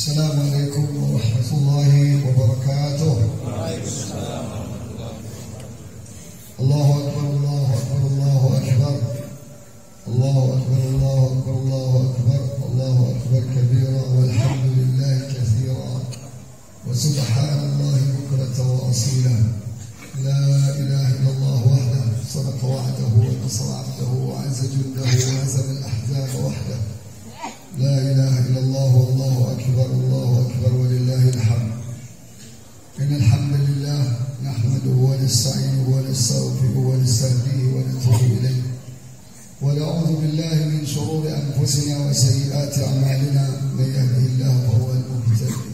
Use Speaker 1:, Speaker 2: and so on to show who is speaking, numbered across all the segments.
Speaker 1: السلام عليكم ورحمة الله وبركاته. الله أكبر الله أكبر الله أكبر الله أكبر الله أكبر الله أكبر الله أكبر كبيرا والحمد لله كثيرا وسبحان الله بكرة وأصيلا. لا إله إلا الله وحده صدق وعده ونصر عبده وعز جنده وهزم الأحزاب وحده. لا إله إلا الله والله أكبر الله أكبر ولله الحمد. إن الحمد لله نحمده ونستعينه ونستغفره ونستهديه ونتوب إليه ونعوذ بالله من شرور أنفسنا وسيئات أعمالنا. من يهده الله فهو المهتدي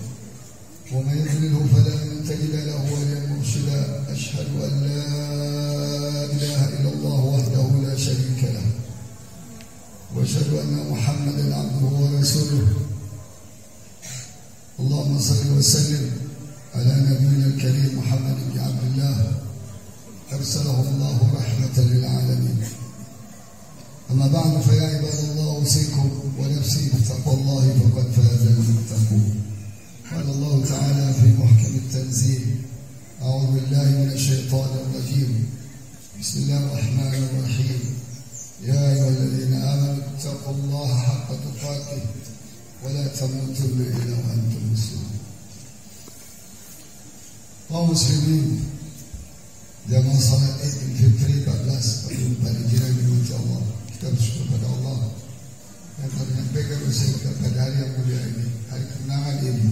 Speaker 1: ومن يضلله فلا تجد له وليا مرشدا. أشهد أن لا إله إلا الله وحده لا شريك له وأشهد أن محمدا عبده ورسوله. اللهم صل وسلم على نبينا الكريم محمد بن عبد الله أرسله الله رحمة للعالمين. أما بعد فيا عباد الله أوصيكم ونفسي بتقوى الله فقد فاز المتقون. قال الله تعالى في محكم التنزيل: أعوذ بالله من الشيطان الرجيم بسم الله الرحمن الرحيم يا أيها الذين آمنوا اتقوا الله حق تقاته ولا تموتن إلا وأنتم مسلمون. Kaum muslimin, jamaah salat Idul Fitri 14 tahun Hijriah dimurkai Allah. Kita bersyukur pada Allah yang telah menyampaikan usaha kita pada hari yang mulia ini, hari kemenangan ini.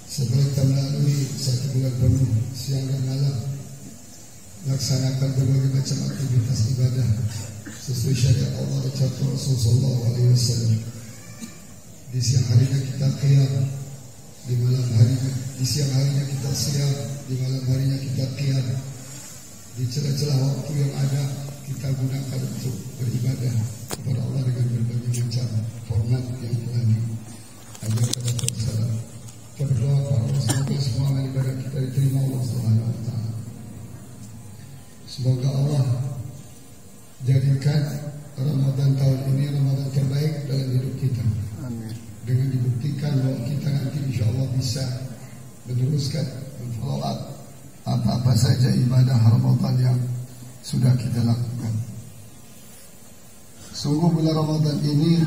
Speaker 1: Setelah kita melalui 1 bulan penuh siang dan malam melaksanakan berbagai macam aktivitas ibadah sesuai syariat Allah dan contoh Rasul sallallahu alaihi wasallam. Di siang harinya kita qiyam, di malam harinya, di siang harinya kita siam, di malam harinya kita qiyam. Di celah-celah waktu yang ada kita gunakan untuk beribadah kepada Allah dengan berbagai macam format yang telah diajarkan oleh Rasulullah. Kita berdoa kepada Allah semoga semua amal ibadah kita diterima Allah Subhanahu wa taala. Semoga Allah jadikan Ramadan tahun ini Ramadan terbaik dalam hidup kita. Amin. Dengan dibuktikan bahwa kita nanti insya Allah bisa meneruskan follow up apa-apa saja ibadah Ramadan yang sudah kita lakukan. Sungguh bulan Ramadan ini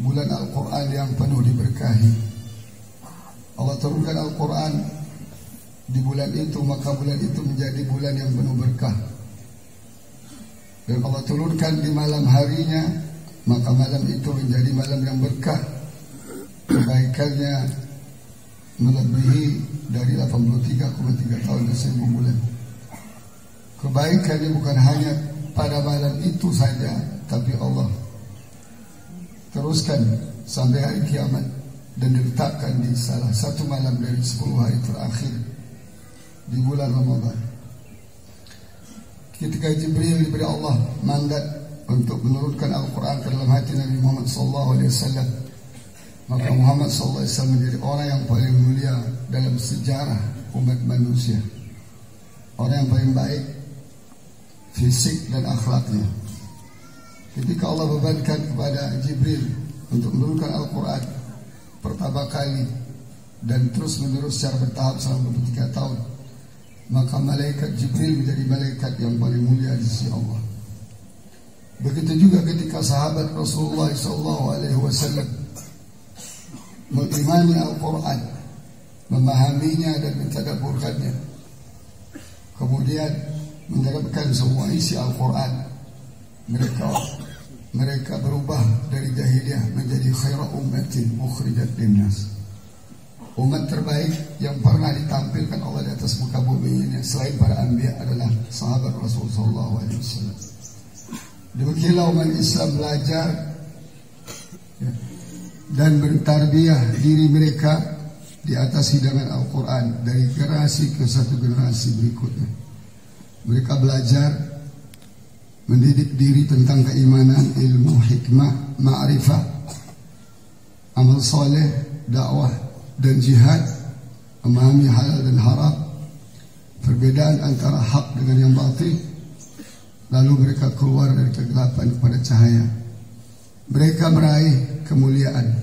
Speaker 1: bulan Al-Quran yang penuh diberkahi. Allah turunkan Al-Quran di bulan itu, maka bulan itu menjadi bulan yang penuh berkah. Dan Allah turunkan di malam harinya, maka malam itu menjadi malam yang berkah. Kebaikannya melebihi dari 83,3 tahun dan 1000 bulan. Kebaikannya bukan hanya pada malam itu saja, tapi Allah teruskan sampai hari kiamat dan diletakkan di salah satu malam dari 10 hari terakhir di bulan Ramadan. Ketika Jibril diberi Allah mandat untuk menurunkan Al-Quran ke dalam hati Nabi Muhammad SAW, maka Muhammad SAW menjadi orang yang paling mulia dalam sejarah umat manusia, orang yang paling baik fisik dan akhlaknya. Ketika Allah bebankan kepada Jibril untuk menurunkan Al-Quran pertama kali dan terus menerus secara bertahap selama 23 tahun, maka malaikat Jibril menjadi malaikat yang paling mulia di sisi Allah. Begitu juga ketika sahabat Rasulullah SAW mengimani Al-Quran, memahaminya dan mentadabburkannya, kemudian menerapkan semua isi Al-Quran, mereka berubah dari jahiliyah menjadi khaira ummatin ukhrijat linnas, umat terbaik yang pernah ditampilkan Allah di atas muka bumi ini selain para anbiya adalah sahabat Rasulullah SAW. Demikianlah umat Islam belajar dan bertarbiyah diri mereka di atas hidangan Al-Quran dari generasi ke satu generasi berikutnya. Mereka belajar mendidik diri tentang keimanan, ilmu, hikmah, ma'rifah, amal soleh, dakwah dan jihad, memahami halal dan haram, perbedaan antara hak dengan yang batil. Lalu mereka keluar dari kegelapan kepada cahaya. Mereka meraih kemuliaan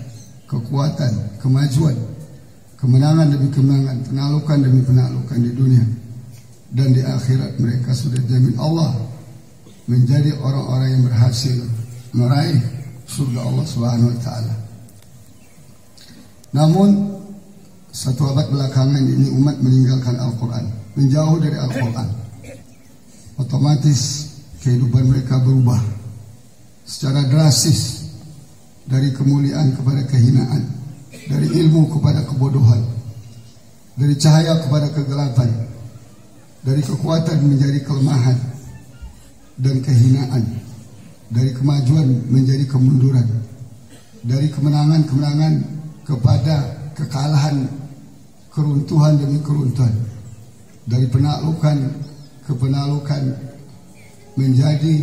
Speaker 1: kekuatan, kemajuan, kemenangan demi kemenangan, penaklukan demi penaklukan di dunia dan di akhirat. Mereka sudah jamin Allah menjadi orang-orang yang berhasil meraih surga Allah Subhanahu wa taala. Namun satu abad belakangan ini umat meninggalkan Al-Quran, menjauh dari Al-Quran. Otomatis kehidupan mereka berubah secara drastis, dari kemuliaan kepada kehinaan, dari ilmu kepada kebodohan, dari cahaya kepada kegelapan, dari kekuatan menjadi kelemahan dan kehinaan, dari kemajuan menjadi kemunduran, dari kemenangan-kemenangan kepada kekalahan, keruntuhan demi keruntuhan, dari penaklukan ke penaklukan menjadi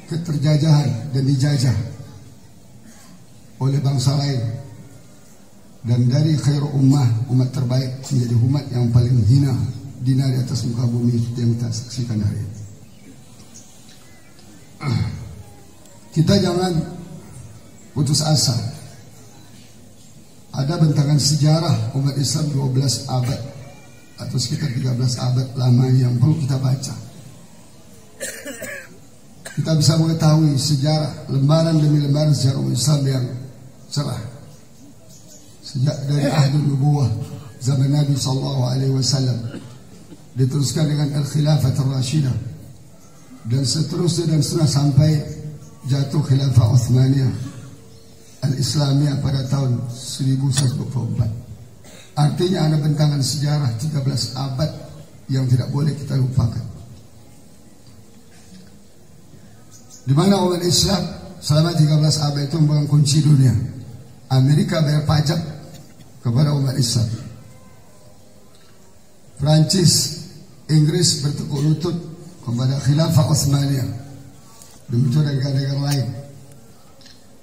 Speaker 1: keterjajahan dan dijajah oleh bangsa lain, dan dari khairu ummah, umat terbaik, menjadi umat yang paling hina dina di atas muka bumi yang kita saksikan hari ini. Kita jangan putus asa. Ada bentangan sejarah umat Islam 12 abad atau sekitar 13 abad lamanya yang perlu kita baca. Kita bisa mengetahui sejarah lembaran demi lembaran sejarah umat Islam yang cerah. Sejak dari ahdul nubuwah zaman Nabi SAW diteruskan dengan al-khilafah ar-rasyidah dan seterusnya dan seterusnya sampai jatuh khilafah Utsmaniyah al-Islamiyah pada tahun 1124. Artinya ada bentangan sejarah 13 abad yang tidak boleh kita lupakan, di mana umat Islam selama 13 abad itu memegang kunci dunia. Amerika bayar pajak kepada umat Islam, Prancis, Inggris bertekuk lutut kepada khilafah Utsmaniyah, demikian negara-negara lain,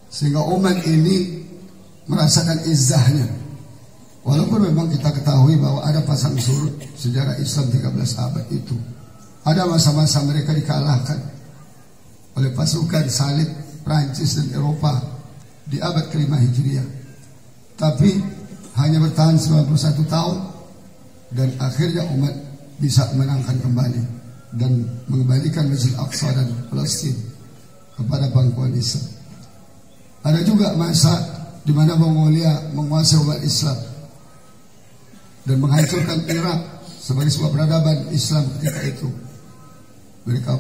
Speaker 1: sehingga umat ini merasakan izzahnya. Walaupun memang kita ketahui bahwa ada pasang surut sejarah Islam 13 abad itu, ada masa-masa mereka dikalahkan oleh pasukan salib Prancis dan Eropa di abad ke-5 Hijriah, tapi hanya bertahan 91 tahun dan akhirnya umat bisa menangkan kembali dan mengembalikan Masjid Al-Aqsa dan Palestina kepada pangkuan Islam. Ada juga masa di mana Mongolia menguasai umat Islam dan menghancurkan Irak sebagai sebuah peradaban Islam ketika itu. Mereka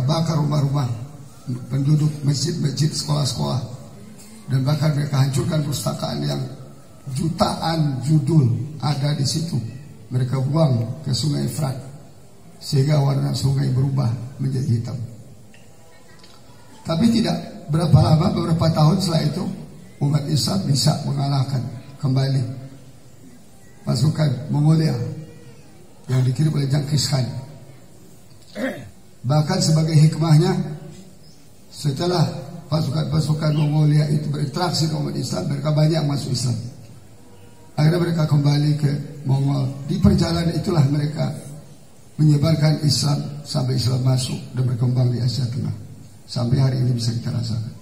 Speaker 1: bakar rumah-rumah penduduk, masjid-masjid, sekolah-sekolah, dan bahkan mereka hancurkan perpustakaan yang jutaan judul ada di situ. Mereka buang ke Sungai Efrat sehingga warna sungai berubah menjadi hitam. Tapi tidak berapa lama, beberapa tahun setelah itu umat Islam bisa mengalahkan kembali pasukan Mongolia yang dikirim oleh Genghis Khan. Bahkan sebagai hikmahnya, setelah pasukan-pasukan Mongolia itu berinteraksi dengan umat Islam, mereka banyak masuk Islam. Akhirnya mereka kembali ke Mongol. Di perjalanan itulah mereka menyebarkan Islam sampai Islam masuk dan berkembang di Asia Tengah. Sampai hari ini bisa kita rasakan.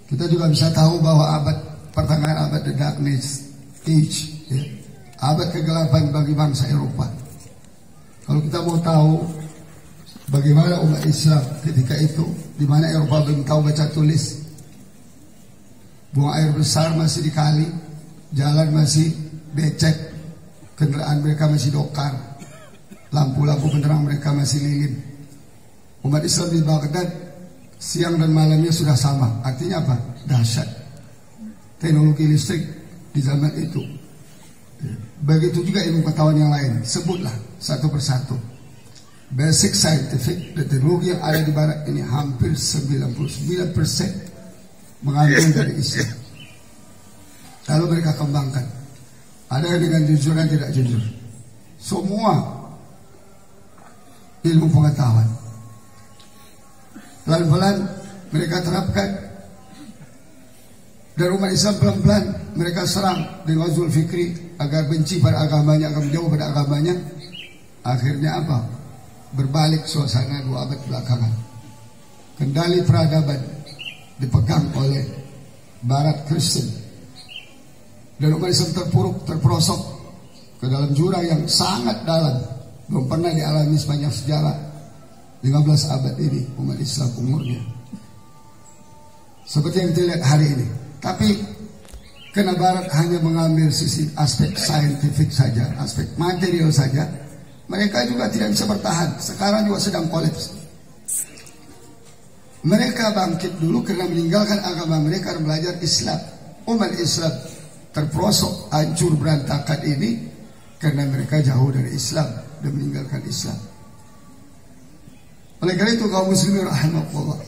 Speaker 1: Kita juga bisa tahu bahwa pertengahan abad the Darkness Age, ya, abad kegelapan bagi bangsa Eropa. Kalau kita mau tahu bagaimana umat Islam ketika itu, di mana Eropa belum tahu baca tulis, buang air besar masih di kali, jalan masih becek, kendaraan mereka masih dokar, lampu-lampu penerang mereka masih lilin. Umat Islam di Baghdad siang dan malamnya sudah sama. Artinya apa? Dahsyat teknologi listrik di zaman itu. Begitu juga ilmu pengetahuan yang lain. Sebutlah satu persatu. Basic scientific, teknologi yang ada di barat ini hampir 99% mengambil dari Islam. Lalu mereka kembangkan. Ada yang dengan jujur dan tidak jujur. Semua ilmu pengetahuan pelan-pelan mereka terapkan, dan umat Islam pelan-pelan mereka serang dengan uzul fikri agar benci pada agamanya, agar menjauh pada agamanya. Akhirnya apa? Berbalik suasana 2 abad belakangan. Kendali peradaban dipegang oleh Barat Kristen, dan umat Islam terpuruk, terperosok ke dalam jurang yang sangat dalam, belum pernah dialami sepanjang sejarah 15 abad ini umat Islam umurnya. Seperti yang kita lihat hari ini. Tapi karena Barat hanya mengambil sisi aspek saintifik saja, aspek material saja, mereka juga tidak bisa bertahan. Sekarang juga sedang kolaps. Mereka bangkit dulu karena meninggalkan agama mereka dan belajar Islam. Umat Islam terperosok, hancur, berantakan ini karena mereka jauh dari Islam dan meninggalkan Islam. Oleh karena itu kaum muslimin rahimahullah,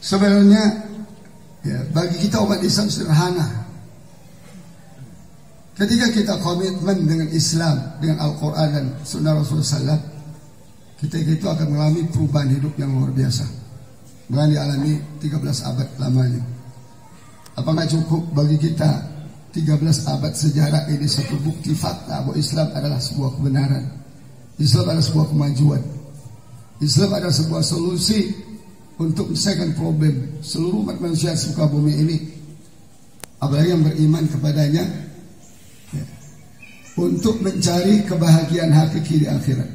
Speaker 1: sebenarnya ya, bagi kita umat Islam sederhana. Ketika kita komitmen dengan Islam, dengan Al-Quran dan Sunnah Rasulullah SAW, kita itu akan mengalami perubahan hidup yang luar biasa. Bahkan dialami 13 abad lamanya. Apakah cukup bagi kita 13 abad sejarah ini satu bukti fakta bahwa Islam adalah sebuah kebenaran, Islam adalah sebuah kemajuan, Islam adalah sebuah solusi untuk menyelesaikan problem seluruh umat manusia di muka bumi ini, apalagi yang beriman kepadanya, ya, untuk mencari kebahagiaan hakiki di akhirat.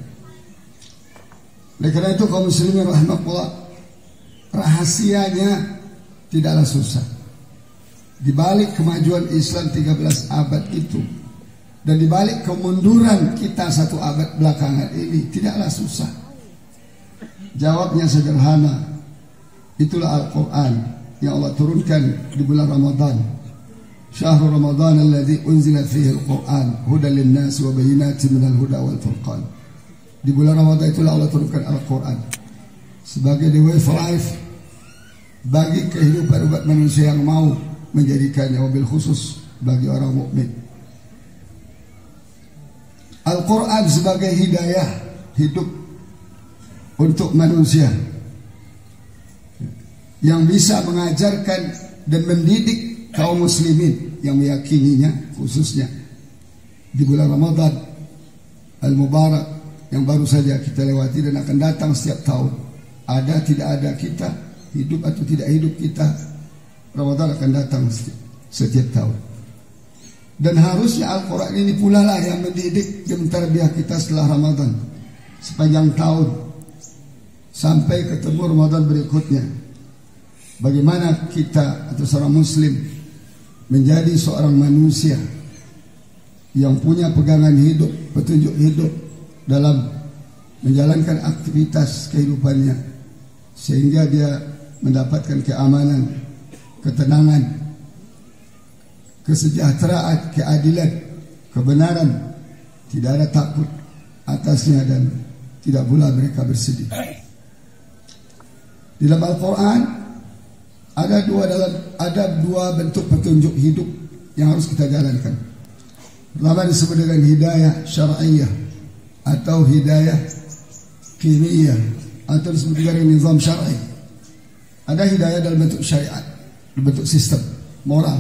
Speaker 1: Oleh karena itu kaum muslimin rahimahullah, rahasianya tidaklah susah. Di balik kemajuan Islam 13 abad itu, dan di balik kemunduran kita 1 abad belakangan ini, tidaklah susah. Jawabnya sederhana. Itulah Al-Quran yang Allah turunkan di bulan Ramadan. Syahrul Ramadan alladzi unzila fihi al-Quran hudan lin-nas wa bayyinatin minal huda wal furqan. Di bulan Ramadan itulah Allah turunkan Al-Quran sebagai the way for life, bagi kehidupan umat manusia yang mau menjadikannya, wabil khusus bagi orang mukmin. Al-Quran sebagai hidayah hidup untuk manusia yang bisa mengajarkan dan mendidik kaum muslimin yang meyakininya, khususnya di bulan Ramadan Al-Mubarak yang baru saja kita lewati dan akan datang setiap tahun. Ada tidak ada kita, hidup atau tidak hidup kita, Ramadan akan datang setiap tahun. Dan harusnya Al-Quran ini pula lah yang mendidik, yang mentarbiah kita setelah Ramadan sepanjang tahun sampai ketemu Ramadan berikutnya. Bagaimana kita atau seorang muslim menjadi seorang manusia yang punya pegangan hidup, petunjuk hidup dalam menjalankan aktivitas kehidupannya, sehingga dia mendapatkan keamanan, ketenangan, kesejahteraan, keadilan, kebenaran, tidak ada takut atasnya dan tidak pula mereka bersedih. Di dalam Al-Quran ada dua bentuk petunjuk hidup yang harus kita jalankan. Pertama disebut dengan hidayah syar'iyah atau hidayah kiniyah, atau disebut juga dengan nizam syar'i. Ada hidayah dalam bentuk syariat, bentuk sistem moral,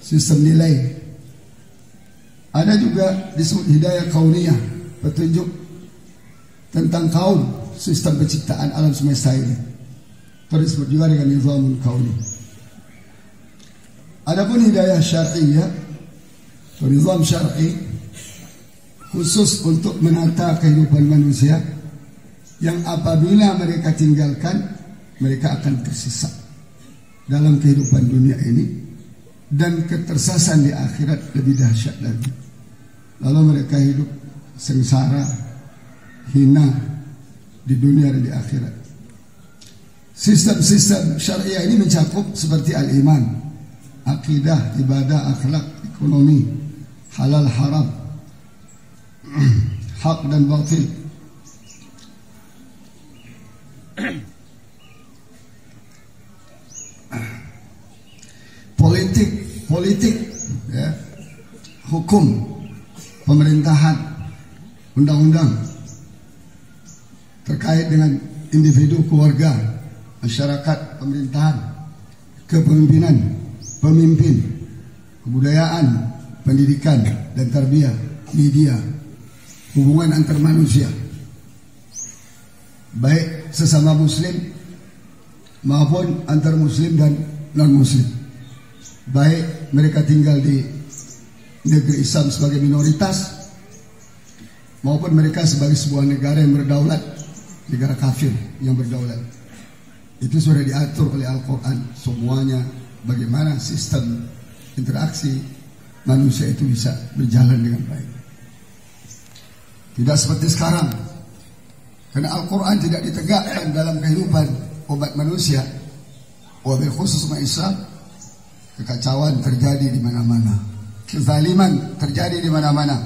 Speaker 1: sistem nilai. Ada juga disebut hidayah kauniyah, petunjuk tentang kaum, sistem penciptaan alam semesta ini. Itu disebut juga dengan nizam kauni. Adapun hidayah syar'iyah atau nizam syar'i khusus untuk menata kehidupan manusia yang apabila mereka tinggalkan, mereka akan tersesat dalam kehidupan dunia ini, dan ketersasan di akhirat lebih dahsyat lagi. Lalu mereka hidup sengsara, hina di dunia dan di akhirat. Sistem-sistem syariah ini mencakup seperti al-iman, akidah, ibadah, akhlak, ekonomi, halal haram, hak dan batil. Politik, ya, hukum, pemerintahan, undang-undang terkait dengan individu, keluarga, masyarakat, pemerintahan, kepemimpinan, pemimpin, kebudayaan, pendidikan dan tarbiyah, media, hubungan antar manusia, baik sesama muslim maupun antar muslim dan non-muslim, baik mereka tinggal di negeri Islam sebagai minoritas maupun mereka sebagai sebuah negara yang berdaulat, negara kafir yang berdaulat. Itu sudah diatur oleh Al-Quran semuanya, bagaimana sistem interaksi manusia itu bisa berjalan dengan baik. Tidak seperti sekarang, karena Al-Quran tidak ditegakkan dalam kehidupan umat manusia, wabil khusus umat Islam. Kekacauan terjadi di mana-mana, kezaliman terjadi di mana-mana,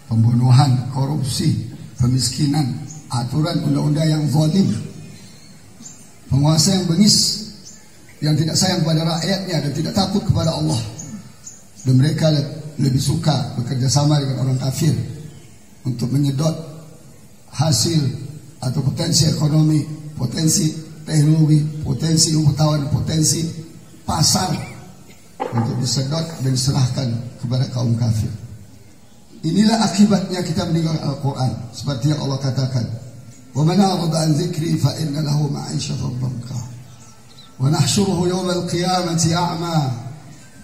Speaker 1: pembunuhan, korupsi, pemiskinan, aturan undang-undang yang zalim, penguasa yang bengis, yang tidak sayang kepada rakyatnya dan tidak takut kepada Allah. Dan mereka lebih suka bekerja sama dengan orang kafir untuk menyedot hasil atau potensi ekonomi, potensi teknologi, potensi pengetahuan, potensi pasar untuk disedot dan diserahkan kepada kaum kafir. Inilah akibatnya kita meninggalkan Al-Quran, seperti yang Allah katakan, وَمَنْ أَعْرَضَ عَنْ ذِكْرِي فَإِنَّ لَهُ مَعِيشَةً ضَنكًا وَنَحْشُرُهُ يَوْمَ الْقِيَامَةِ أَعْمَى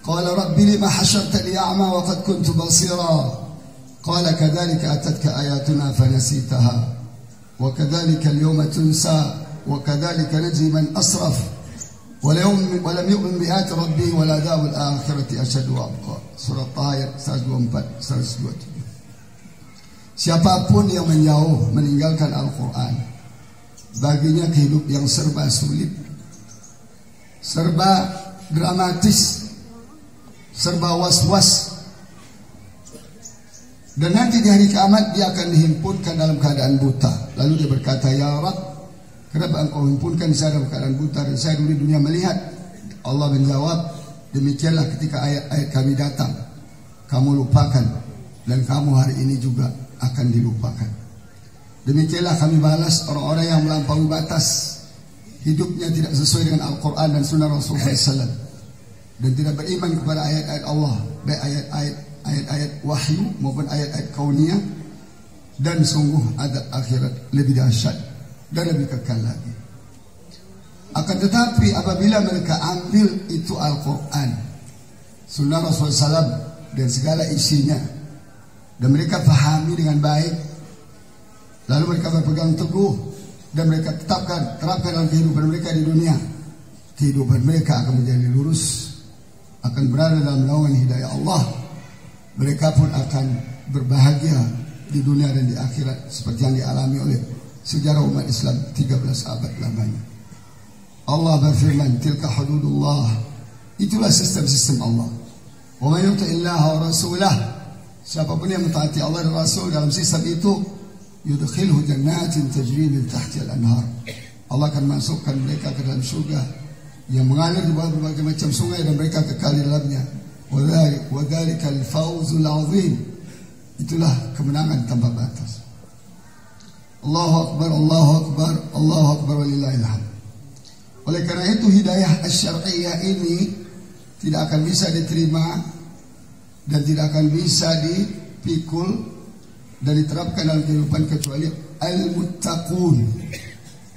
Speaker 1: قَالَ رَبِّ لِمَ حَشَرْتَنِي أَعْمَى وَقَدْ كُنْتُ بَصِيرًا قَالَ كَذَلِكَ أَتَتْكَ آيَاتُنَا فَنَسِيتَهَا وَكَذَلِكَ الْيَوْمَ تُنْسَى وَكَذَلِكَ نَجْزِي مَنْ أَسْرَفَ ولم يؤمن بآيات ربه ولعذاب الآخرة أشد وأبقى. Surah Taha ayat 124, 127. Siapapun yang menjauh meninggalkan Al-Quran, baginya kehidupan yang serba sulit, serba dramatis, serba was-was. Dan nanti di hari kiamat dia akan dihimpunkan dalam keadaan buta. Lalu dia berkata, ya Rabb, kenapa engkau himpunkan saya dalam keadaan buta dan saya dulu di dunia melihat? Allah menjawab, demikianlah ketika ayat-ayat kami datang, kamu lupakan, dan kamu hari ini juga akan dilupakan. Demikianlah kami balas orang-orang yang melampaui batas, hidupnya tidak sesuai dengan Al-Quran dan Sunnah Rasulullah SAW, dan tidak beriman kepada ayat-ayat Allah, baik ayat-ayat wahyu maupun ayat-ayat kauniyah. Dan sungguh adab akhirat lebih dahsyat dan lebih kekal lagi. Akan tetapi apabila mereka ambil itu Al-Quran, Sunnah Rasulullah SAW dan segala isinya, dan mereka pahami dengan baik, lalu mereka berpegang teguh dan mereka terapkan dalam kehidupan mereka di dunia, kehidupan mereka akan menjadi lurus, akan berada dalam naungan hidayah Allah. Mereka pun akan berbahagia di dunia dan di akhirat, seperti yang dialami oleh sejarah umat Islam 13 abad lamanya. Allah berfirman, tilka hududullah, itulah sistem-sistem Allah. Wa man yuti'illaha wa rasulah, siapapun yang mentaati Allah dan Rasul dalam sistem itu, yudkhilhu jannatin tajri min tahtiha al-anhar, Allah akan masukkan mereka ke dalam surga yang mengalir di bawah berbagai macam sungai dan mereka kekal di dalamnya. Wa dzalikal fawzul 'azim, itulah kemenangan tanpa batas. Allahu akbar, Allahu akbar, Allahu akbar walillahil hamd. Oleh karena itu hidayah asy-syar'iyyah ini tidak akan bisa diterima dan tidak akan bisa dipikul dan diterapkan dalam kehidupan kecuali al-muttaqun,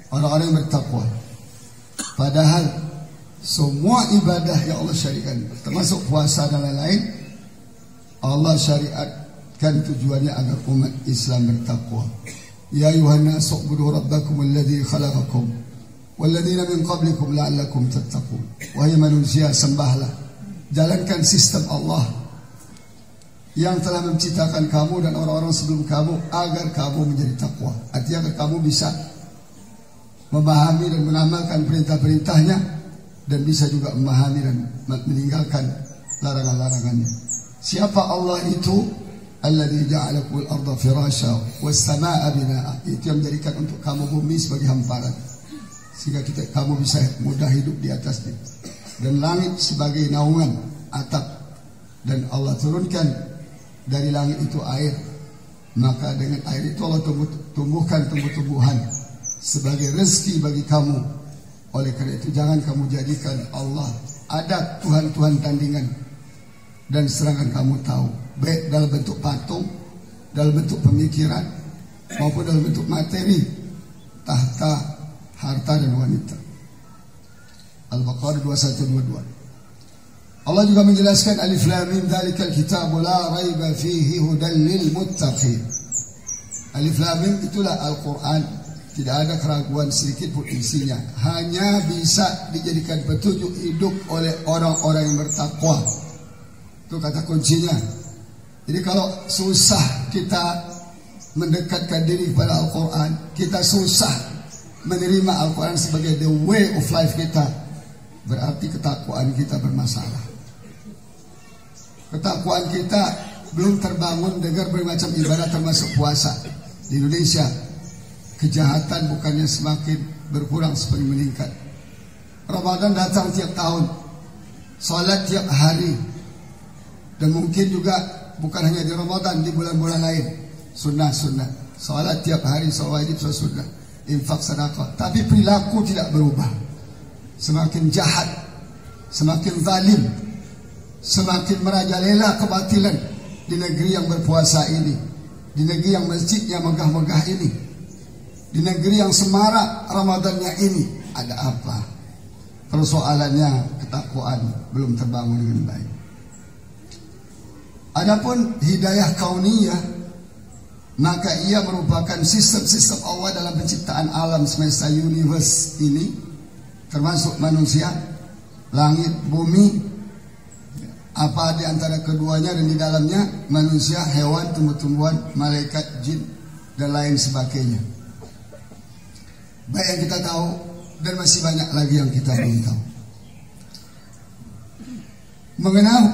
Speaker 1: orang-orang yang bertakwa. Padahal semua ibadah yang Allah syariatkan, termasuk puasa dan lain-lain, Allah syariatkan tujuannya agar umat Islam bertakwa. Ya ayuhan nasu ubudu rabbakum alladhi khalaqakum walladzina min qablikum la'allakum tattaqun. Wahai manusia, sembahlah, jalankan sistem Allah yang telah menciptakan kamu dan orang-orang sebelum kamu agar kamu menjadi takwa. Artinya agar kamu bisa memahami dan mengamalkan perintah-perintahnya dan bisa juga memahami dan meninggalkan larangan-larangannya. Siapa Allah itu? Alladzi ja'alakumul arda firasya was samaa'a binaa'a, itu yang menjadikan untuk kamu bumi sebagai hamparan sehingga kamu bisa mudah hidup di atasnya, dan langit sebagai naungan, atap, dan Allah turunkan dari langit itu air, maka dengan air itu Allah tumbuhkan tumbuh-tumbuhan sebagai rezeki bagi kamu. Oleh karena itu jangan kamu jadikan Allah ada Tuhan-Tuhan tandingan dan serangan kamu tahu, baik dalam bentuk patung, dalam bentuk pemikiran, maupun dalam bentuk materi, tahta, harta dan wanita. Al-Baqarah 2122. Allah juga menjelaskan alif lam mim dzalikal kitabu la raiba fihi hudal lil muttaqin. Alif lam mim itulah Al-Qur'an, tidak ada keraguan sedikit pun isinya, hanya bisa dijadikan petunjuk hidup oleh orang-orang yang bertakwa. Itu kata kuncinya. Jadi kalau susah kita mendekatkan diri kepada Al-Quran, kita susah menerima Al-Quran sebagai the way of life kita, berarti ketakwaan kita bermasalah. Ketakwaan kita belum terbangun dengan bermacam ibadah termasuk puasa. Di Indonesia kejahatan bukannya semakin berkurang, semakin meningkat. Ramadan datang tiap tahun, salat tiap hari, dan mungkin juga bukan hanya di Ramadan, di bulan-bulan lain. Sunnah, salat tiap hari, salat wajib, salat sunnah, infak, sedekah. Tapi perilaku tidak berubah. Semakin jahat, semakin zalim, semakin merajalela kebatilan di negeri yang berpuasa ini, di negeri yang masjidnya megah-megah ini, di negeri yang semarak Ramadannya ini. Ada apa? Persoalannya ketakwaan belum terbangun dengan baik. Adapun hidayah kauniyah, maka ia merupakan sistem-sistem Allah dalam penciptaan alam semesta universe ini, termasuk manusia, langit, bumi, apa di antara keduanya dan di dalamnya, manusia, hewan, tumbuh-tumbuhan, malaikat, jin, dan lain sebagainya. Baik yang kita tahu, dan masih banyak lagi yang kita belum tahu.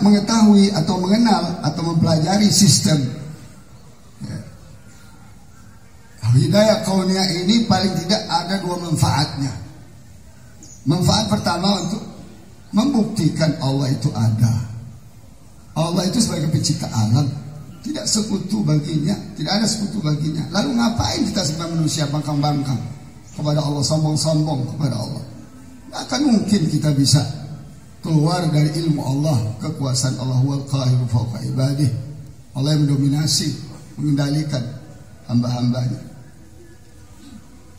Speaker 1: Mengetahui atau mengenal atau mempelajari sistem hidayah kauniyah ini paling tidak ada dua manfaatnya. Manfaat pertama untuk membuktikan Allah itu ada. Allah itu sebagai pencipta alam, tidak sekutu baginya, tidak ada sekutu baginya. Lalu ngapain kita sebagai manusia bangkang-bangkang kepada Allah, sombong-sombong kepada Allah? Tidak akan mungkin kita bisa keluar dari ilmu Allah, kekuasaan Allah, wal qahiru fawqa ibadih. Allah yang mendominasi, mengendalikan hamba-hambanya.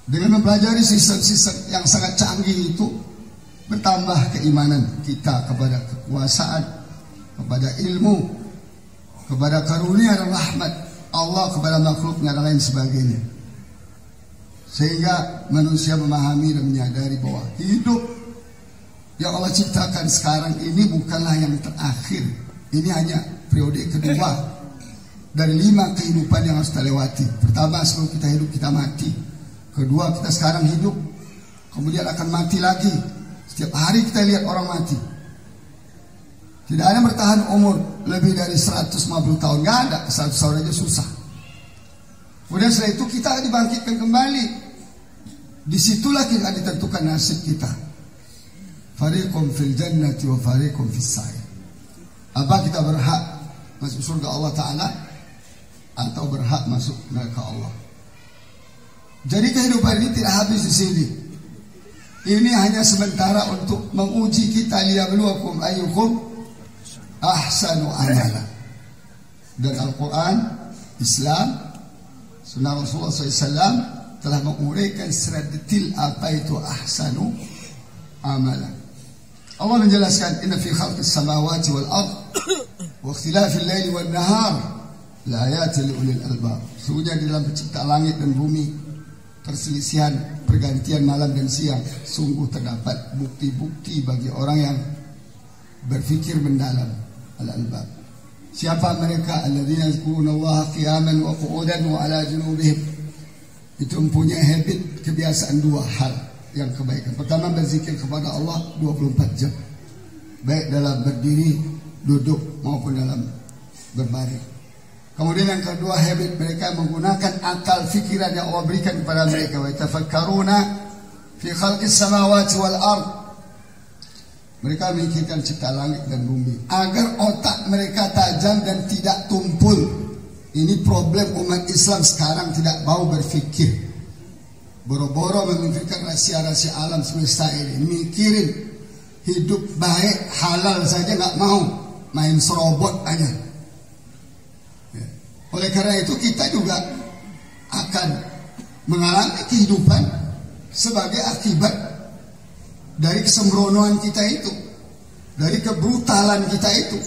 Speaker 1: Dengan mempelajari sistem-sistem yang sangat canggih itu, bertambah keimanan kita kepada kekuasaan, kepada ilmu, kepada karunia dan rahmat Allah kepada makhluknya dan lain sebagainya. Sehingga manusia memahami dan menyadari bahwa hidup yang Allah ciptakan sekarang ini bukanlah yang terakhir. Ini hanya periode kedua dari 5 kehidupan yang harus kita lewati. Pertama, sebelum kita hidup kita mati. Kedua, kita sekarang hidup, kemudian akan mati lagi. Setiap hari kita lihat orang mati. Tidak ada bertahan umur lebih dari 150 tahun. Gak ada, 100 tahun aja susah. Kemudian setelah itu kita akan dibangkitkan kembali. Disitulah kita ditentukan nasib kita. Fariqum fil jannati wa fariqum fis sa'ir. Apa kita berhak masuk surga Allah Ta'ala atau berhak masuk neraka Allah? Jadi kehidupan ini tidak habis di sini. Ini hanya sementara untuk menguji kita, liyabluwakum ayyukum ahsanu amala. Dan Al-Quran, Islam, Sunnah Rasulullah SAW telah menguraikan secara detail apa itu ahsanu amalan. Allah menjelaskan, inna fi khalqis samawati wal ard wa ikhtilafil laili wan nahar la ayatin li ulil albab. Sesungguhnya di dalam penciptaan langit dan bumi, perselisihan pergantian malam dan siang, sungguh terdapat bukti-bukti bagi orang yang berfikir mendalam. Al-albab. Siapa mereka? Alladzina yazkurunallaha qiyaman wa qu'udan wa ala junubihim. Itu mempunyai habit, kebiasaan dua hal yang kebaikan. Pertama, berzikir kepada Allah 24 jam, baik dalam berdiri, duduk maupun dalam berbaring. Kemudian yang kedua, habit mereka menggunakan akal fikiran yang Allah berikan kepada mereka. Wa tafakkaruna fi khalqis samawati wal ard. Mereka memikirkan cipta langit dan bumi agar otak mereka tajam dan tidak tumpul. Ini problem umat Islam sekarang, tidak mau berfikir. Boro-boro memikirkan rahasia-rahasia alam semesta ini, mikirin hidup baik halal saja nggak mau, main serobot aja. Ya. Oleh karena itu kita juga akan mengalami kehidupan sebagai akibat
Speaker 2: dari kesembronoan kita itu, dari kebrutalan kita itu,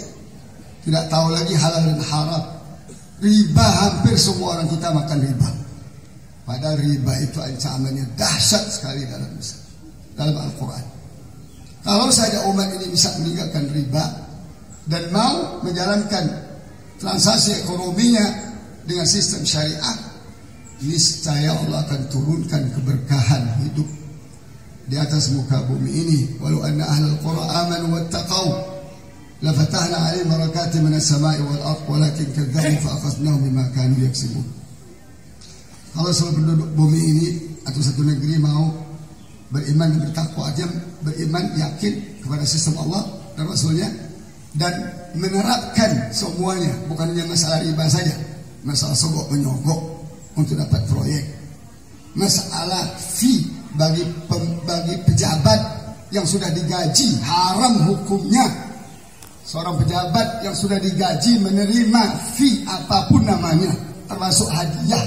Speaker 2: tidak tahu lagi halal dan haram. Riba, hampir semua orang kita makan riba. Padahal riba itu ancamannya dahsyat sekali dalam Al-Quran. Kalau saja umat ini bisa meninggalkan riba dan mau menjalankan transaksi ekonominya dengan sistem syariah, niscaya Allah akan turunkan keberkahan hidup di atas muka bumi ini. Walau anna ahlal qura amanu wattaqau la fatahna 'alaihim barakatin minas sama'i wal ardh walakin kadzabu fa akhadnahum bima kanu yaksibun. Kalau seluruh penduduk bumi ini atau satu negeri mau beriman dan bertakwa, dia beriman yakin kepada sistem Allah dan Rasulnya dan menerapkan semuanya, bukan hanya masalah riba saja, masalah sogok menyogok untuk dapat proyek, masalah fee bagi pejabat yang sudah digaji, haram hukumnya. Seorang pejabat yang sudah digaji menerima fee apapun namanya, termasuk hadiah,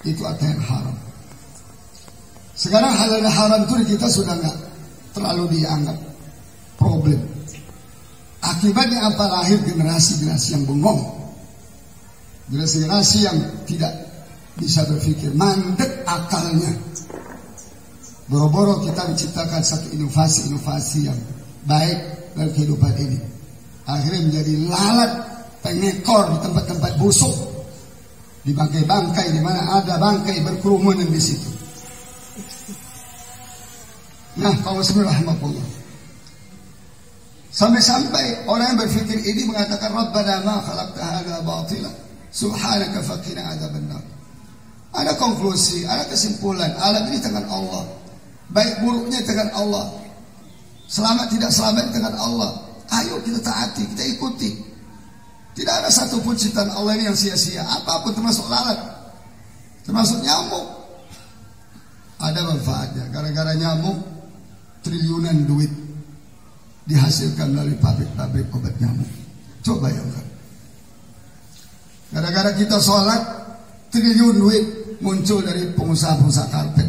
Speaker 2: itu ada yang haram. Sekarang halal dan haram itu di kita sudah nggak terlalu dianggap problem. Akibatnya apa? Lahir generasi-generasi yang bengong, generasi yang tidak bisa berpikir, mandek akalnya. Boro-boro kita menciptakan satu inovasi yang baik dalam kehidupan ini, akhirnya menjadi lalat pengekor di tempat-tempat busuk, di bangkai-bangkai, di mana ada bangkai berkerumunan di situ. Nah, kaum muslimin rahimahullah, sampai-sampai orang yang berpikir ini mengatakan Rabbana ma khalaqta hadza batila subhanaka faqina adzabannar. Ada konklusi, ada kesimpulan, alam ini tangan Allah, baik buruknya tangan Allah, selamat tidak selamat tangan Allah. Ayo kita taati, kita ikuti. Tidak ada satupun ciptaan Allah ini yang sia-sia, apapun, termasuk lalat, termasuk nyamuk. Ada manfaatnya. Gara-gara nyamuk triliunan duit dihasilkan melalui pabrik-pabrik obat nyamuk. Coba bayangkan. Gara-gara kita sholat, triliun duit muncul dari pengusaha-pengusaha karpet,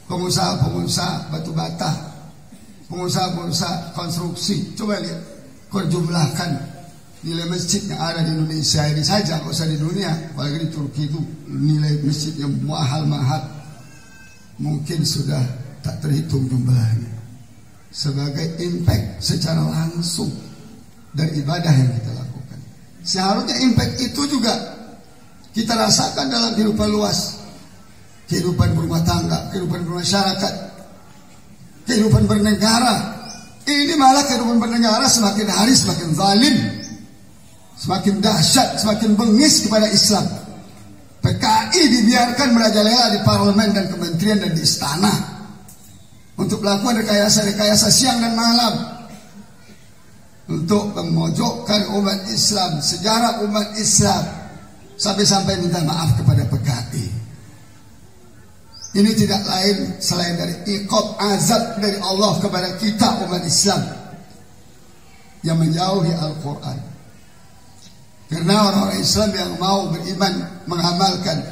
Speaker 2: pengusaha-pengusaha batu bata, pengusaha-pengusaha konstruksi. Coba lihat, kau jumlahkan nilai masjid yang ada di Indonesia ini saja, nggak usah di dunia, apalagi di Turki itu nilai masjid yang mahal-mahal, mungkin sudah tak terhitung jumlahnya. Sebagai impact secara langsung dari ibadah yang kita lakukan. Seharusnya impact itu juga kita rasakan dalam kehidupan luas, kehidupan berumah tangga, kehidupan bermasyarakat, kehidupan bernegara. Ini malah kehidupan bernegara semakin hari semakin zalim, semakin dahsyat, semakin bengis kepada Islam. PKI dibiarkan merajalela di parlemen dan kementerian dan di istana untuk melakukan rekayasa siang dan malam untuk memojokkan umat Islam, sejarah umat Islam, sampai-sampai minta maaf kepada PKI. Ini tidak lain selain dari iqab, azab dari Allah kepada kita umat Islam yang menjauhi Al-Quran. Karena orang-orang Islam yang mau beriman, mengamalkan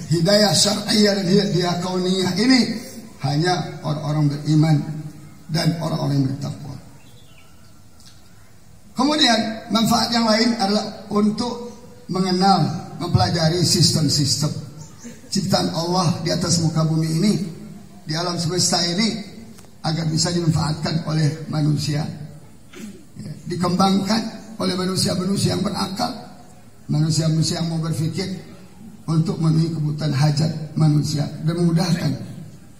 Speaker 2: hidayah syar'iyah dan hidayah kauniyah ini hanya orang-orang beriman dan orang-orang yang bertakwa. Kemudian manfaat yang lain adalah untuk mengenal, mempelajari sistem-sistem ciptaan Allah di atas muka bumi ini, di alam semesta ini, agar bisa dimanfaatkan oleh manusia, dikembangkan oleh manusia-manusia yang berakal, manusia-manusia yang mau berpikir untuk memenuhi kebutuhan hajat manusia dan memudahkan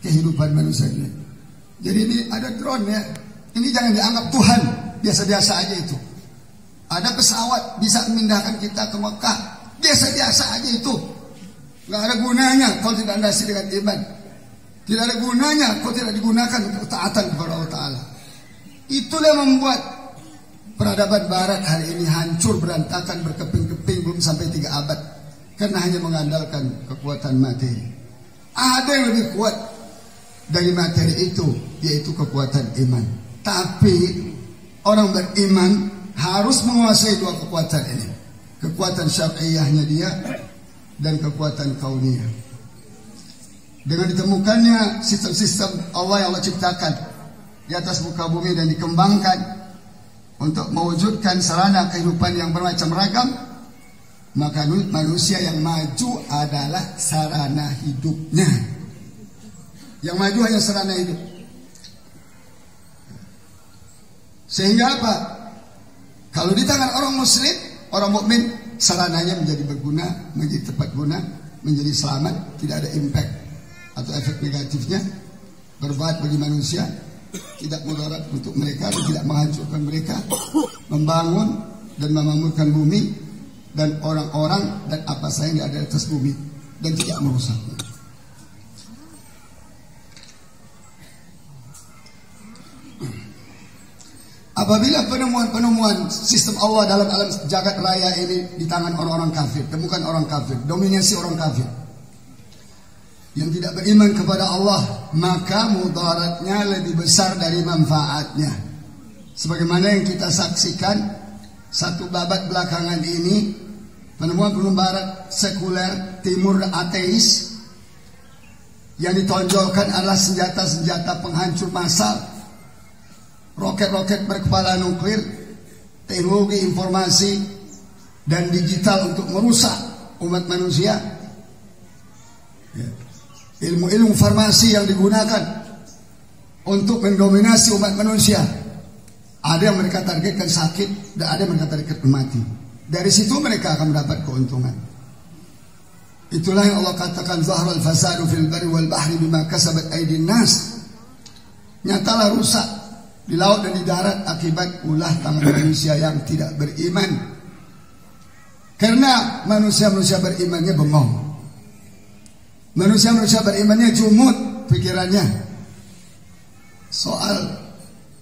Speaker 2: kehidupan manusia ini. Jadi ini ada drone ya, ini jangan dianggap Tuhan, biasa-biasa aja itu. Ada pesawat bisa memindahkan kita ke Mekah, biasa-biasa aja itu. Gak ada gunanya kalau tidak landasi dengan iman. Tidak ada gunanya kalau tidak digunakan untuk taatan kepada Allah Ta'ala. Itulah yang membuat peradaban Barat hari ini hancur, berantakan, berkeping-keping belum sampai 3 abad, karena hanya mengandalkan kekuatan materi. Ada yang lebih kuat dari materi itu, yaitu kekuatan iman. Tapi orang beriman harus menguasai 2 kekuatan ini, kekuatan syar'iyahnya dia dan kekuatan kauniyah. Dengan ditemukannya sistem-sistem Allah yang Allah ciptakan di atas muka bumi dan dikembangkan untuk mewujudkan sarana kehidupan yang bermacam ragam, maka manusia yang maju adalah sarana hidupnya. Yang maju hanya sarana hidup. Sehingga apa? Kalau di tangan orang muslim, orang mukmin, sarananya menjadi berguna, menjadi tepat guna, menjadi selamat, tidak ada impact atau efek negatifnya, berbuat bagi manusia, tidak mudarat untuk mereka dan tidak menghancurkan mereka, membangun dan memakmurkan bumi dan orang-orang dan apa saja yang ada di atas bumi dan tidak merusaknya. Apabila penemuan sistem Allah dalam alam jagat raya ini di tangan orang-orang kafir, temukan orang kafir, dominasi orang kafir yang tidak beriman kepada Allah, maka mudaratnya lebih besar dari manfaatnya. Sebagaimana yang kita saksikan satu babad belakangan ini, penemuan barat sekuler, timur ateis, yang ditonjolkan adalah senjata-senjata penghancur massal, roket-roket berkepala nuklir, teknologi informasi dan digital untuk merusak umat manusia. Ilmu-ilmu farmasi yang digunakan untuk mendominasi umat manusia. Ada yang mereka targetkan sakit dan ada yang mereka targetkan mati. Dari situ mereka akan mendapat keuntungan. Itulah yang Allah katakan zahrul fasadu fil barri wal bahri bima kasabat aydin nas. Nyatalah rusak di laut dan di darat akibat ulah tangan manusia yang tidak beriman. Karena manusia-manusia berimannya bengong. Manusia-manusia berimannya jumud pikirannya. Soal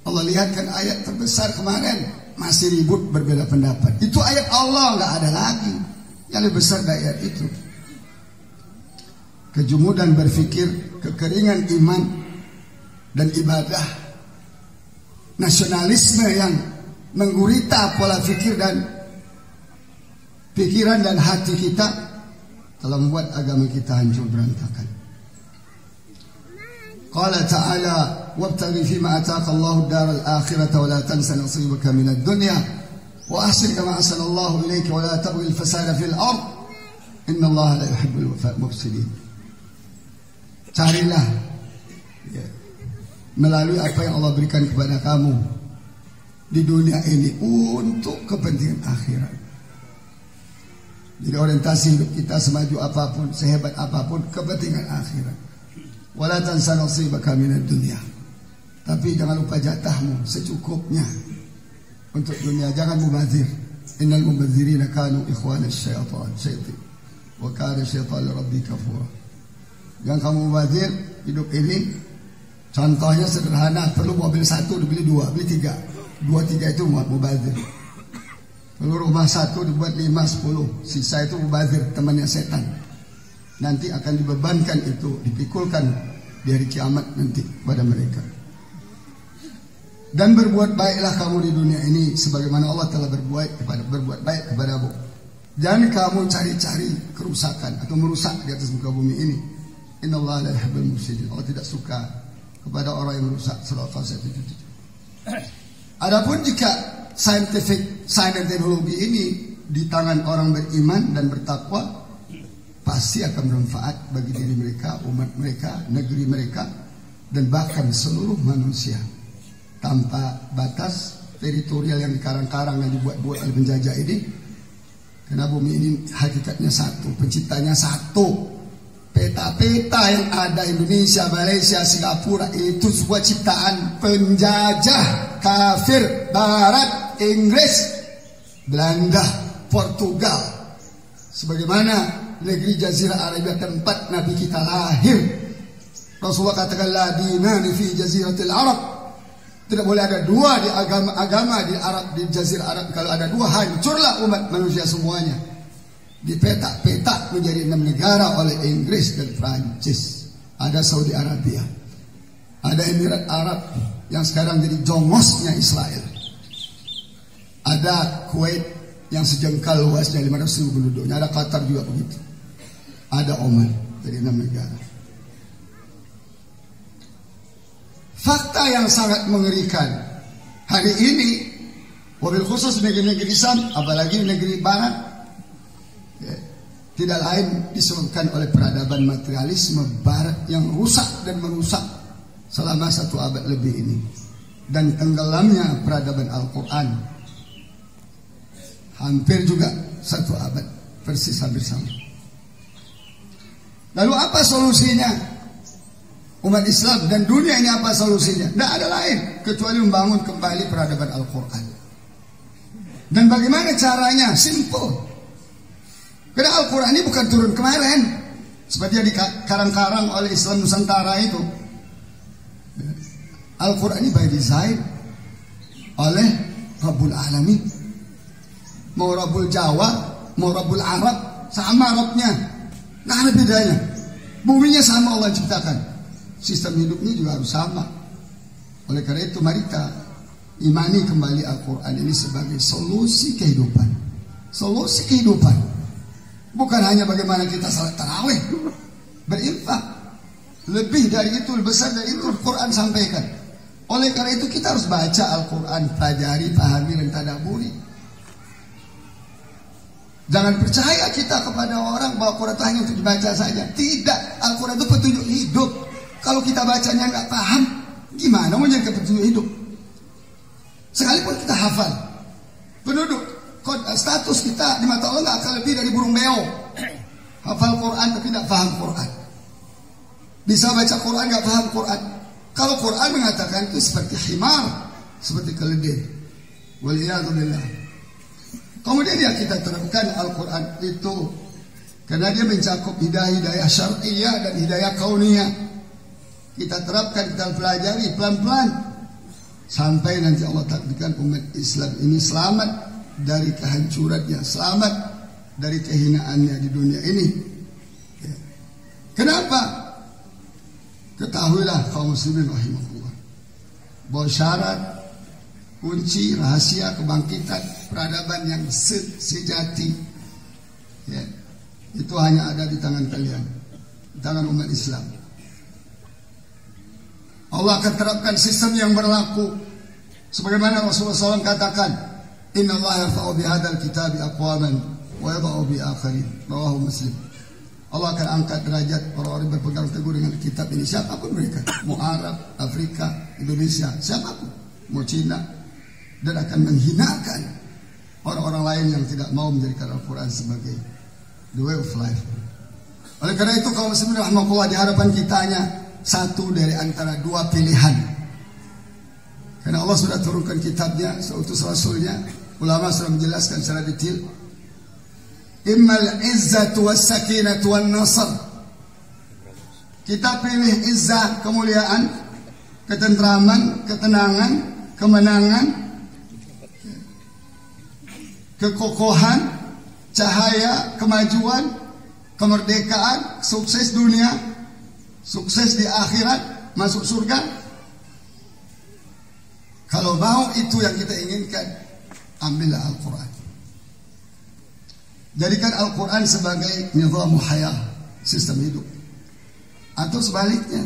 Speaker 2: Allah lihatkan ayat terbesar kemarin, masih ribut berbeda pendapat. Itu ayat Allah, nggak ada lagi yang lebih besar dari ayat itu. Kejumudan berpikir, kekeringan iman dan ibadah, nasionalisme yang menggurita pola pikir dan pikiran dan hati kita telah membuat agama kita hancur berantakan. Qala ta'ala wabtaghi fima ataka Allahu ad-daral akhirata wa la tansa nasibaka minad dunya wa ahsin kama ahsana Allahu ilayka wa la tabghi al-fasada fil ard inna Allaha la yuhibbul mufsidin. Carilah melalui apa yang Allah berikan kepada kamu di dunia ini untuk kepentingan akhirat. Jadi orientasi hidup kita semaju apapun, sehebat apapun, kepentingan akhirat. Wala tansa nasibaka minad dunya. Tapi jangan lupa jatahmu secukupnya untuk dunia, jangan mubazir. Innal mubazirina kanu ikhwana syaitan. Wa kana syaitan li rabbika kafura. Jangan kamu mubazir hidup ini. Contohnya sederhana, perlu mobil satu dibeli dua, beli tiga. Dua tiga itu mubazir. Kalau rumah satu dibuat 5-10, sisa itu mubazir, temannya setan. Nanti akan dibebankan itu, dipikulkan di hari kiamat nanti pada mereka. Dan berbuat baiklah kamu di dunia ini sebagaimana Allah telah berbuat baik kepadamu. Jangan kamu cari-cari kerusakan atau merusak di atas muka bumi ini. Innallaha la yuhibbul mufsidin. Allah tidak suka kepada orang yang merusak. Surah Al-Fatihah 7. Adapun jika sains dan teknologi ini di tangan orang beriman dan bertakwa, pasti akan bermanfaat bagi diri mereka, umat mereka, negeri mereka, dan bahkan seluruh manusia tanpa batas teritorial yang dikarang-karang dan dibuat-buat oleh penjajah ini. Karena bumi ini hakikatnya satu, penciptanya satu. Peta-peta yang ada Indonesia, Malaysia, Singapura itu sebuah ciptaan penjajah kafir Barat, Inggris, Belanda, Portugal. Sebagaimana negeri Jazirah Arabia tempat Nabi kita lahir. Rasulullah katakan la dinani fi jaziratil Arab. Tidak boleh ada dua di agama di Arab, di Jazirah Arab. Kalau ada dua, hancurlah umat manusia semuanya. Dipetak-petak menjadi 6 negara oleh Inggris dan Prancis. Ada Saudi Arabia, ada Emirat Arab yang sekarang jadi jongosnya Israel, ada Kuwait yang sejengkal luasnya 500.000 penduduknya, ada Qatar juga begitu, ada Oman, jadi 6 negara. fakta yang sangat mengerikan hari ini, wabil khusus negeri-negeri Islam, apalagi negeri Barat, ya, tidak lain disebabkan oleh peradaban materialisme Barat yang rusak dan merusak selama 1 abad lebih ini, dan tenggelamnya peradaban Al-Quran hampir juga 1 abad persis hampir sama. Lalu apa solusinya umat Islam dan dunia ini? Apa solusinya? Tidak ada lain kecuali membangun kembali peradaban Al-Quran. Dan bagaimana caranya? Simple. Karena Al-Quran ini bukan turun kemarin seperti yang dikarang-karang oleh Islam Nusantara itu. Al-Quran ini by design oleh Rabbul Alamin. Mau Rabbul Jawa, mau Rabbul Arab, sama Arabnya, nggak ada bedanya. Buminya sama Allah ciptakan, sistem hidupnya juga harus sama. Oleh karena itu mari kita imani kembali Al-Quran ini sebagai solusi kehidupan. Solusi kehidupan. Bukan hanya bagaimana kita salat tarawih, berinfak. Lebih dari itu, lebih besar dari itu Al-Quran sampaikan. Oleh karena itu kita harus baca Al-Quran, pelajari, pahami, dan tadabburi. Jangan percaya kita kepada orang bahwa Al-Quran itu hanya untuk dibaca saja. Tidak, Al-Quran itu petunjuk hidup. Kalau kita bacanya nggak paham, gimana mau jadi petunjuk hidup? Sekalipun kita hafal, penduduk status kita di mata Allah nggak akan lebih dari burung beo. Hafal Quran tapi tidak paham Quran. Bisa baca Quran nggak paham Quran. Kalau Quran mengatakan itu seperti himar, seperti keledai. Waliyadzubillah. Kemudian ya kita terapkan Al-Quran itu karena dia mencakup hidayah syar'iyah dan hidayah kauniyah. Kita terapkan, kita pelajari pelan-pelan sampai nanti Allah takdirkan umat Islam ini selamat dari kehancurannya, selamat dari kehinaannya di dunia ini. Ya. Kenapa? Ketahuilah kaum muslimin rahimahullah bahwa syarat kunci rahasia kebangkitan peradaban yang sejati, ya, itu hanya ada di tangan kalian, di tangan umat Islam. Allah akan terapkan sistem yang berlaku sebagaimana Rasulullah SAW katakan, Inna Allah yarfa'u bihadzal kitabi aqwaman wa yadha'u bi akharin. Rawahu Muslim. Allah akan angkat derajat orang-orang yang berpegang teguh dengan kitab ini, siapapun mereka, mau Arab, Afrika, Indonesia, siapapun, mau Cina, dan akan menghinakan orang-orang lain yang tidak mau menjadikan Al-Quran sebagai the way of life. Oleh karena itu kaum muslimin rahimahullah, di hadapan kitanya satu dari antara dua pilihan. Karena Allah sudah turunkan kitabnya, seutus rasulnya, ulama sudah menjelaskan secara detail. Immal izzatu was sakinatu wan nasr. Kita pilih izzah, kemuliaan, ketentraman, ketenangan, kemenangan, kekokohan, cahaya, kemajuan, kemerdekaan, sukses dunia, sukses di akhirat, masuk surga. Kalau mau itu yang kita inginkan, ambillah Al-Quran. Jadikan Al-Quran sebagai nizam hayah, sistem hidup. Atau sebaliknya,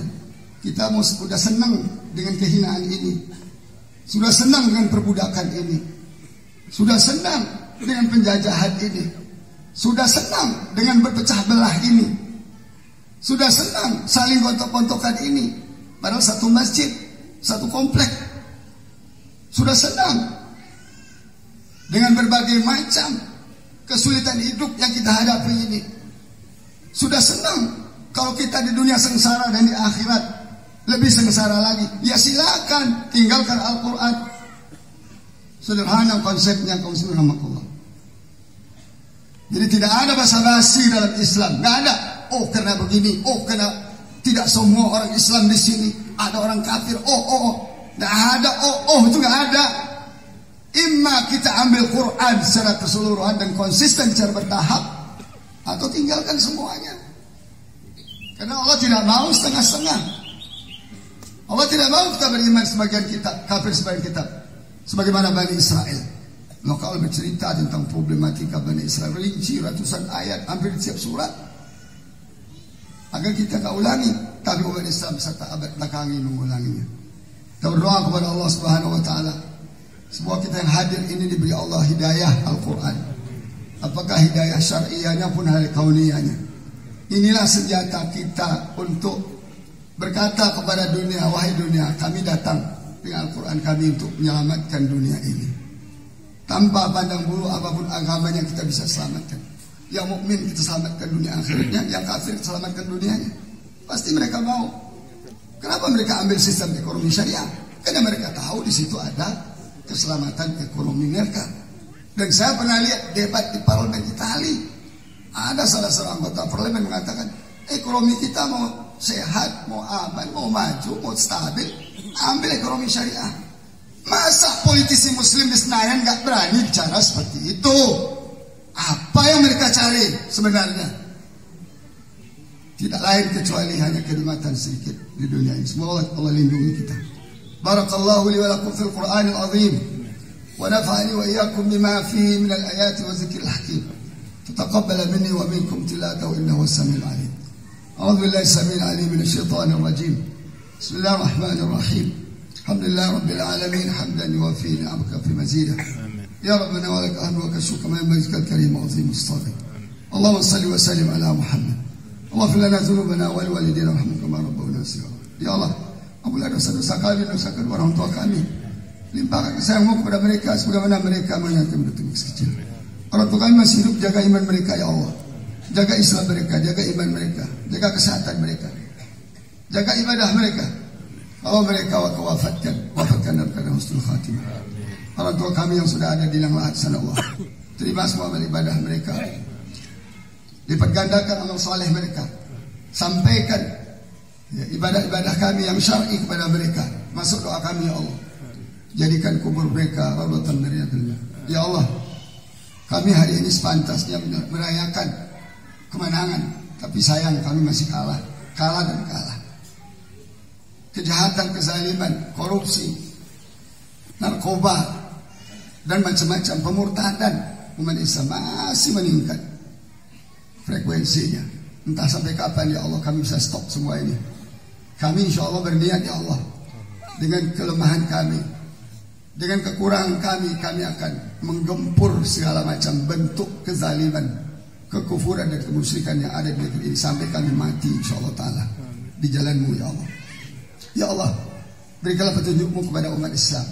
Speaker 2: kita sudah senang dengan kehinaan ini, sudah senang dengan perbudakan ini, sudah senang dengan penjajahan ini, sudah senang dengan berpecah belah ini, sudah senang saling gontok-gontokan ini, padahal satu masjid, satu komplek. Sudah senang dengan berbagai macam kesulitan hidup yang kita hadapi ini. Sudah senang kalau kita di dunia sengsara dan di akhirat lebih sengsara lagi. Ya silakan tinggalkan Al-Quran. Sederhana konsepnya kaum muslimin rahimahullah. Jadi tidak ada basa-basi dalam Islam. Nggak ada. Oh karena begini. Oh karena tidak semua orang Islam di sini. Ada orang kafir. Nggak ada. Itu nggak ada. Imma kita ambil Quran secara keseluruhan dan konsisten secara bertahap, atau tinggalkan semuanya. Karena Allah tidak mau setengah-setengah. Allah tidak mau kita beriman sebagian kitab, kafir sebagian kitab, sebagaimana Bani Israel. Maka Allah bercerita tentang problematika Bani Israel, rinci ratusan ayat, hampir di setiap surat, agar kita tak ulangi. Tapi umat Islam serta abad belakangan mengulanginya. Kita berdoa kepada Allah Subhanahu wa taala. Semua kita yang hadir ini diberi Allah hidayah Al-Quran. Apakah hidayah syar'iyahnya pun hal kauniyahnya. Inilah senjata kita untuk berkata kepada dunia, wahai dunia, kami datang dengan Al-Quran kami untuk menyelamatkan dunia ini. Tanpa pandang bulu apapun agamanya kita bisa selamatkan. Yang mukmin kita selamatkan dunia akhirnya, yang kafir kita selamatkan dunianya. Pasti mereka mau. Kenapa mereka ambil sistem ekonomi syariah? Karena mereka tahu di situ ada keselamatan ekonomi mereka. Dan saya pernah lihat debat di parlemen Italia. Ada salah seorang anggota parlemen mengatakan, ekonomi kita mau sehat, mau aman, mau maju, mau stabil, ambil ekonomi syariah. Masa politisi muslim di Senayan gak berani bicara seperti itu? Apa yang mereka cari sebenarnya? Tidak lain kecuali hanya kenikmatan sedikit di dunia ini. Semoga Allah lindungi kita. Barakallahu li wa lakum fil Qur'anil azim wa nafa'ani wa iyyakum bima fihi min al-ayati wa dzikril hakim. Taqabbal minni wa minkum tilawatahu innahu as-sami'ul 'alim. A'udzu billahi as-sami'il 'alim minasy syaithanir rajim. Bismillahir rahmanir rahim. Alhamdulillahi rabbil alamin hamdan yuwaffi ni'amaka fi mazidah. Ya rabbana wa lakal hamdu wa kashkuru kama yanbaghi al-karim 'azim as-sabi. Allahumma shalli wa sallim ala Muhammad. Waghfir lana dzunubana wa liwalidayna warhamhum kama rabbawna shaghira. Ya Allah, ampunilah dosa-dosa kami dan dosa kedua orang tua kami. Limpahkan kasih-Mu kepada mereka sebagaimana mereka menyayangi budak kecil. Orang tua kami masih hidup, jaga iman mereka ya Allah. Jaga Islam mereka, jaga iman mereka, jaga kesehatan mereka, jaga ibadah mereka. Kalau mereka wafatkan dalam keadaan husnul khatimah. Orang tua kami yang sudah ada di liang lahat sana Allah, terima semua amal ibadah mereka. Lipat gandakan amal saleh mereka. Sampaikan ibadah-ibadah kami yang syar'i kepada mereka. Masuk doa kami ya Allah. Jadikan kubur mereka raudhatan dari Riyadhil. Ya Allah, kami hari ini sepantasnya merayakan kemenangan, tapi sayang kami masih kalah dan kalah. Kejahatan, kezaliman, korupsi, narkoba, dan macam-macam pemurtadan umat Islam masih meningkat frekuensinya. Entah sampai kapan ya Allah kami bisa stop semua ini. Kami insya Allah berniat ya Allah, dengan kelemahan kami, dengan kekurangan kami akan menggempur segala macam bentuk kezaliman, kekufuran dan kemusyrikan yang ada di negeri ini sampai kami mati insya Allah ta'ala di jalan-Mu ya Allah. Ya Allah, berikanlah petunjuk-Mu kepada umat Islam,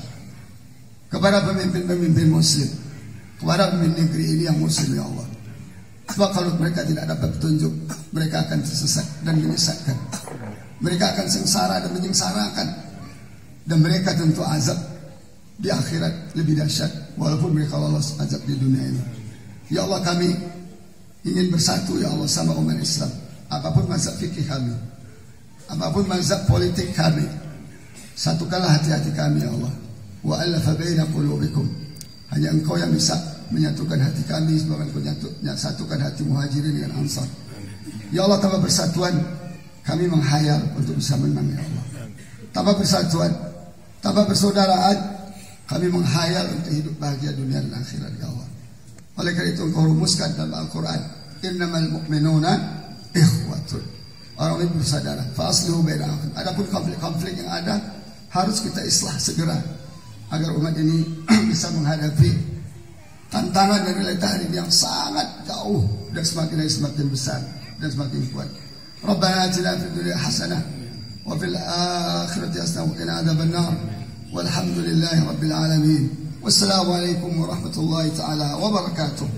Speaker 2: kepada pemimpin-pemimpin muslim, kepada pemimpin negeri ini yang muslim ya Allah. Sebab kalau mereka tidak dapat petunjuk, mereka akan tersesat dan menyesatkan. Mereka akan sengsara dan menyengsarakan. Dan mereka tentu azab di akhirat lebih dahsyat walaupun mereka lolos azab di dunia ini. Ya Allah, kami ingin bersatu ya Allah sama umat Islam. Apapun mazhab fikih kami, apapun mazhab politik kami, satukanlah hati-hati kami ya Allah. Wa alafa baina qulubikum. Hanya Engkau yang bisa menyatukan hati kami sebagaimana menyatukan hati Muhajirin dengan Ansar. Ya Allah, tanpa persatuan kami menghayal untuk bisa menang ya Allah. Tanpa persatuan, tanpa persaudaraan kami menghayal untuk hidup bahagia dunia dan akhirat ya Allah. Oleh karena itu Engkau rumuskan dalam Al-Quran, innamal mu'minuna ikhwatun. Orang ini bersaudara. Fa aslihu baina akhawaykum. Adapun konflik-konflik yang ada harus kita islah segera agar umat ini bisa menghadapi tantangan dan realita hari ini yang sangat jauh dan semakin besar dan semakin kuat. Rabbana atina fid dunya hasanah wa fil akhirati hasanah wa qina adzabannar. Walhamdulillahi rabbil alamin. Wassalamu alaikum warahmatullahi taala wabarakatuh.